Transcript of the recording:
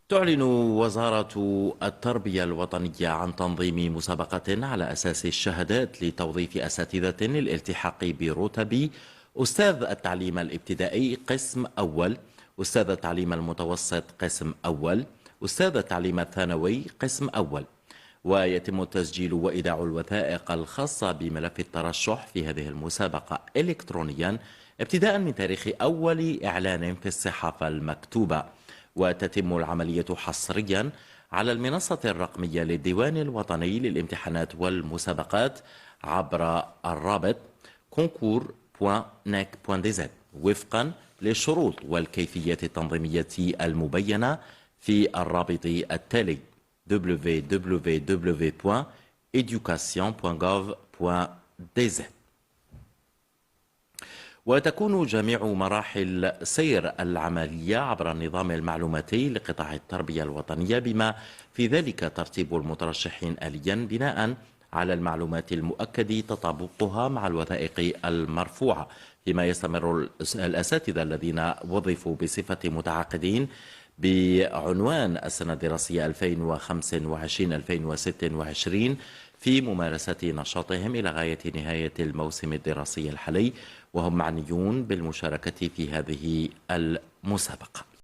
تعلن وزارة التربية الوطنية عن تنظيم مسابقة على أساس الشهادات لتوظيف أساتذة للالتحاق برتب أستاذ التعليم الابتدائي قسم أول، أستاذ التعليم المتوسط قسم أول، أستاذ التعليم الثانوي قسم أول. ويتم تسجيل وإيداع الوثائق الخاصة بملف الترشح في هذه المسابقة إلكترونيا ابتداء من تاريخ أول إعلان في الصحافة المكتوبة، وتتم العملية حصريا على المنصة الرقمية للديوان الوطني للامتحانات والمسابقات عبر الرابط concours.nec.dz وفقا للشروط والكيفيات التنظيمية المبينة في الرابط التالي www.education.gov.dz. وتكون جميع مراحل سير العملية عبر النظام المعلوماتي لقطاع التربية الوطنية، بما في ذلك ترتيب المترشحين آليا بناء على المعلومات المؤكد تطابقها مع الوثائق المرفوعة، فيما يستمر الأساتذة الذين وظفوا بصفة متعاقدين بعنوان السنة الدراسية 2025-2026 في ممارسة نشاطهم إلى غاية نهاية الموسم الدراسي الحالي، وهم معنيون بالمشاركة في هذه المسابقة.